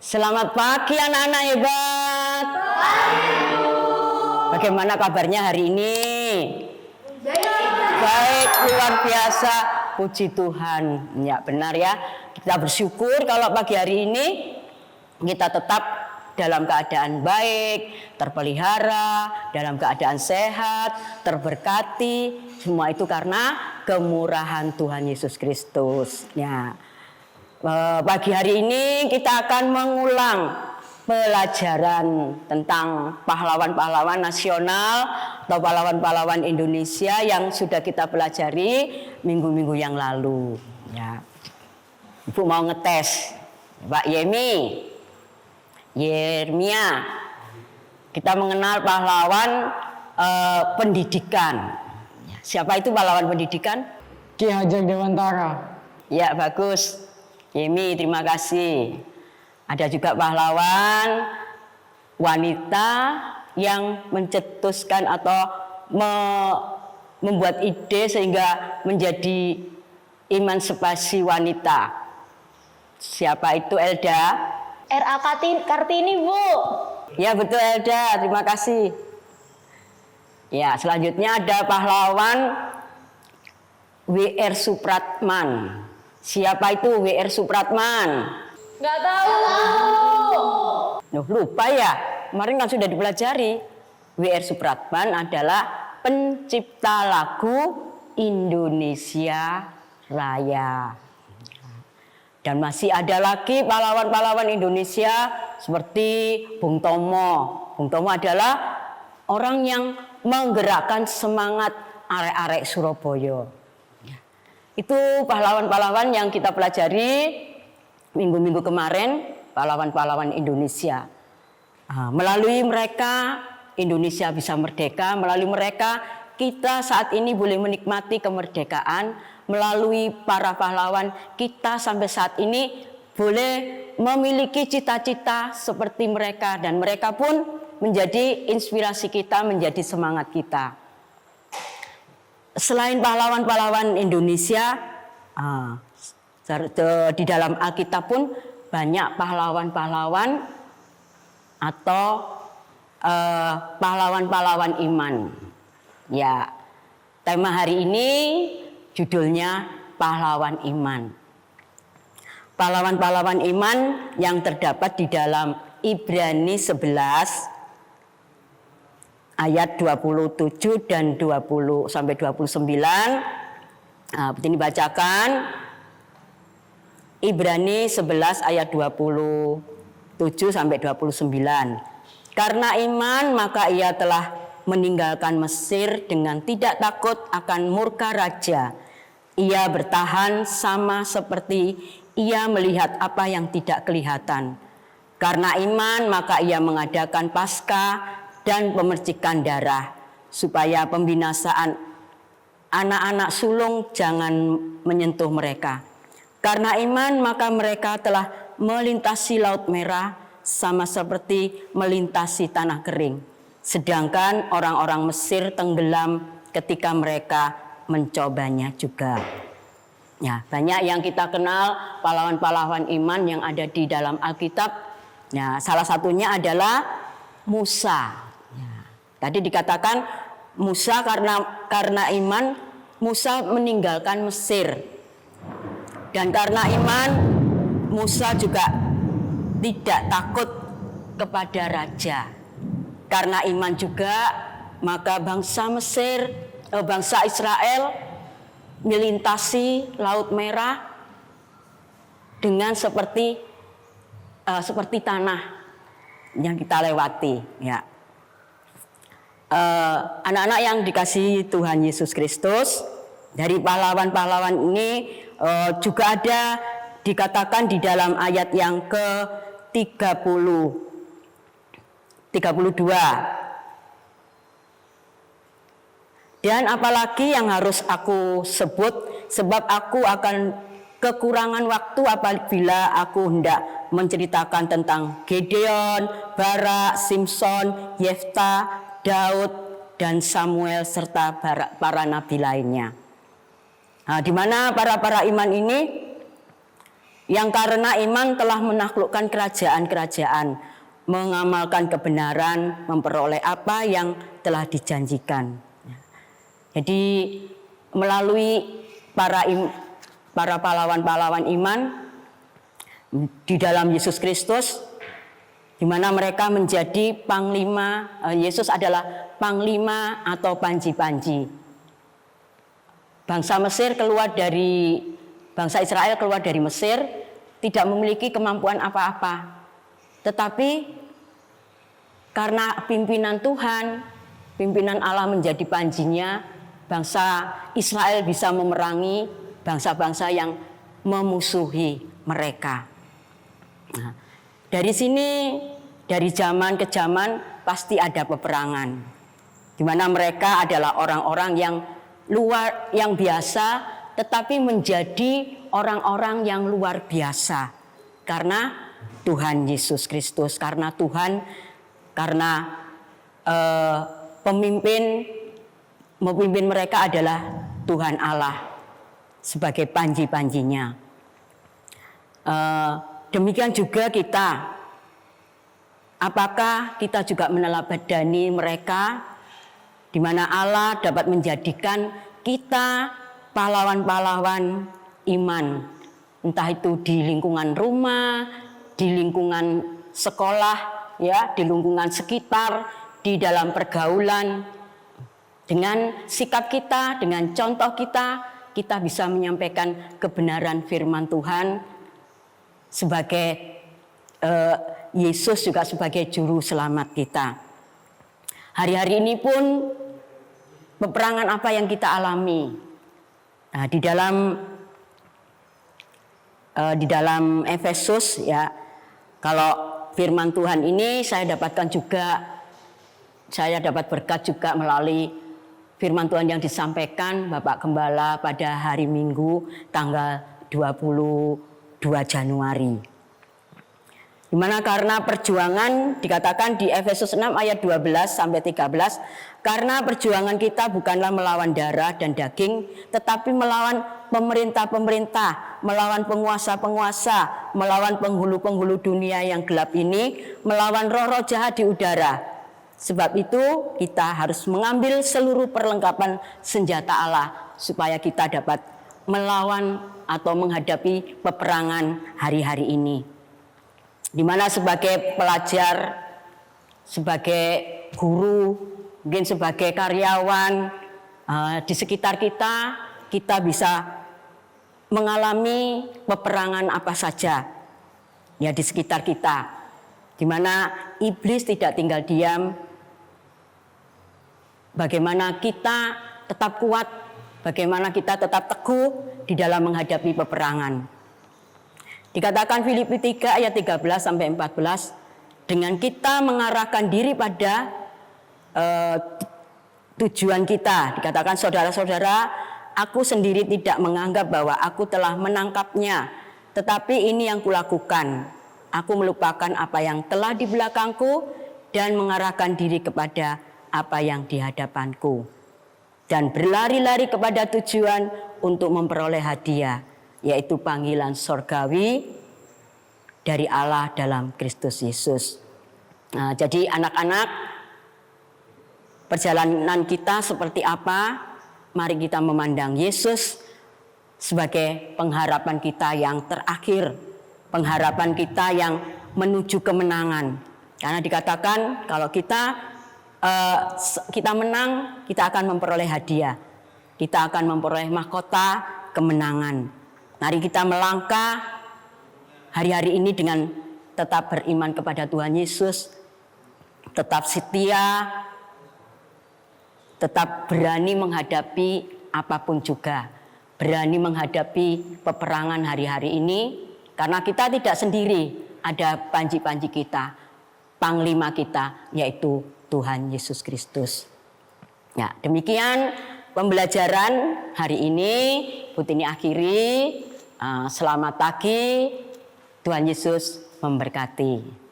Selamat pagi anak-anak hebat. Bagaimana kabarnya hari ini? Baik, luar biasa. Puji Tuhan. Ya, benar ya. Kita bersyukur kalau pagi hari ini kita tetap dalam keadaan baik, terpelihara, dalam keadaan sehat, terberkati. Semua itu karena kemurahan Tuhan Yesus Kristus. Ya. Pagi hari ini kita akan mengulang pelajaran tentang pahlawan-pahlawan nasional atau pahlawan-pahlawan Indonesia yang sudah kita pelajari minggu-minggu yang lalu. Ya. Ibu mau ngetes, Pak Yermia. Kita mengenal pahlawan pendidikan. Siapa itu pahlawan pendidikan? Ki Hajar Dewantara. Ya, bagus. Yemi, terima kasih. Ada juga pahlawan wanita yang mencetuskan atau membuat ide sehingga menjadi emansipasi wanita. Siapa itu, Elda? R.A. Kartini, Bu. Ya, betul Elda, terima kasih. Ya, selanjutnya ada pahlawan W.R. Supratman. Siapa itu W.R. Supratman? Nggak tahu. Loh, lupa ya? Kemarin kan sudah dipelajari. W.R. Supratman adalah pencipta lagu Indonesia Raya. Dan masih ada lagi pahlawan-pahlawan Indonesia seperti Bung Tomo. Bung Tomo adalah orang yang menggerakkan semangat arek-arek Surabaya. Itu pahlawan-pahlawan yang kita pelajari minggu-minggu kemarin, pahlawan-pahlawan Indonesia. Melalui mereka, Indonesia bisa merdeka. Melalui mereka, kita saat ini boleh menikmati kemerdekaan. Melalui para pahlawan, kita sampai saat ini boleh memiliki cita-cita seperti mereka. Dan mereka pun menjadi inspirasi kita, menjadi semangat kita. Selain pahlawan-pahlawan Indonesia, di dalam Alkitab pun banyak pahlawan-pahlawan atau pahlawan-pahlawan iman. Ya, tema hari ini judulnya pahlawan iman. Pahlawan-pahlawan iman yang terdapat di dalam Ibrani 11 ayat 27 dan 20 sampai 29. Ini bacakan Ibrani 11 ayat 27 sampai 29. Karena iman maka ia telah meninggalkan Mesir dengan tidak takut akan murka raja. Ia bertahan sama seperti ia melihat apa yang tidak kelihatan. Karena iman maka ia mengadakan Paskah dan pemercikan darah, supaya pembinasaan anak-anak sulung jangan menyentuh mereka. Karena iman maka mereka telah melintasi Laut Merah sama seperti melintasi tanah kering. Sedangkan orang-orang Mesir tenggelam ketika mereka mencobanya juga. Ya, banyak yang kita kenal pahlawan-pahlawan iman yang ada di dalam Alkitab. Ya, salah satunya adalah Musa. Tadi dikatakan Musa karena iman Musa meninggalkan Mesir. Dan karena iman Musa juga tidak takut kepada raja. Karena iman juga maka bangsa Israel melintasi Laut Merah dengan seperti tanah yang kita lewati, ya. Anak-anak yang dikasihi Tuhan Yesus Kristus, dari pahlawan-pahlawan ini juga ada dikatakan di dalam ayat yang ke-32. Dan apalagi yang harus aku sebut, sebab aku akan kekurangan waktu apabila aku hendak menceritakan tentang Gideon, Barak, Simson, Yefta, Daud, dan Samuel serta para nabi lainnya. Di mana para iman ini yang karena iman telah menaklukkan kerajaan-kerajaan, mengamalkan kebenaran, memperoleh apa yang telah dijanjikan. Jadi melalui para pahlawan-pahlawan iman di dalam Yesus Kristus, di mana mereka menjadi panglima, Yesus adalah panglima atau panji-panji. Bangsa Israel keluar dari Mesir tidak memiliki kemampuan apa-apa. Tetapi karena pimpinan Tuhan, pimpinan Allah menjadi panjinya, bangsa Israel bisa memerangi bangsa-bangsa yang memusuhi mereka. Nah, dari sini, dari zaman ke zaman pasti ada peperangan, di mana mereka adalah orang-orang yang biasa, tetapi menjadi orang-orang yang luar biasa karena Tuhan Yesus Kristus, karena pemimpin mereka adalah Tuhan Allah sebagai panji-panjinya. Demikian juga kita. Apakah kita juga meneladani mereka, di mana Allah dapat menjadikan kita pahlawan-pahlawan iman, entah itu di lingkungan rumah, di lingkungan sekolah, ya, di lingkungan sekitar, di dalam pergaulan. Dengan sikap kita, dengan contoh kita bisa menyampaikan kebenaran firman Tuhan sebagai Yesus juga sebagai juru selamat kita. Hari-hari ini pun peperangan apa yang kita alami. Nah, di dalam Efesus, ya, kalau firman Tuhan ini saya dapat berkat juga melalui firman Tuhan yang disampaikan Bapak Gembala pada hari Minggu tanggal 22 Januari. Dimana karena perjuangan dikatakan di Efesus 6 ayat 12 sampai 13, karena perjuangan kita bukanlah melawan darah dan daging, tetapi melawan pemerintah-pemerintah, melawan penguasa-penguasa, melawan penghulu-penghulu dunia yang gelap ini, melawan roh-roh jahat di udara. Sebab itu kita harus mengambil seluruh perlengkapan senjata Allah supaya kita dapat melawan atau menghadapi peperangan hari-hari ini. Di mana sebagai pelajar, sebagai guru, mungkin sebagai karyawan di sekitar kita bisa mengalami peperangan apa saja ya di sekitar kita, di mana iblis tidak tinggal diam. Bagaimana kita tetap kuat, bagaimana kita tetap teguh di dalam menghadapi peperangan. Dikatakan Filipi 3 ayat 13 sampai 14, dengan kita mengarahkan diri pada tujuan kita. Dikatakan, saudara-saudara, aku sendiri tidak menganggap bahwa aku telah menangkapnya, tetapi ini yang kulakukan. Aku melupakan apa yang telah di belakangku dan mengarahkan diri kepada apa yang di hadapanku, dan berlari-lari kepada tujuan untuk memperoleh hadiah, yaitu panggilan sorgawi dari Allah dalam Kristus Yesus. Nah, jadi anak-anak, perjalanan kita seperti apa? Mari kita memandang Yesus sebagai pengharapan kita yang terakhir, pengharapan kita yang menuju kemenangan. Karena dikatakan kalau kita menang, kita akan memperoleh hadiah. Kita akan memperoleh mahkota kemenangan. Mari kita melangkah hari-hari ini dengan tetap beriman kepada Tuhan Yesus, tetap setia, tetap berani menghadapi apapun juga, berani menghadapi peperangan hari-hari ini, karena kita tidak sendiri, ada panji-panji kita, panglima kita, yaitu Tuhan Yesus Kristus. Ya, demikian pembelajaran hari ini. Putini akhiri. Selamat pagi. Tuhan Yesus memberkati.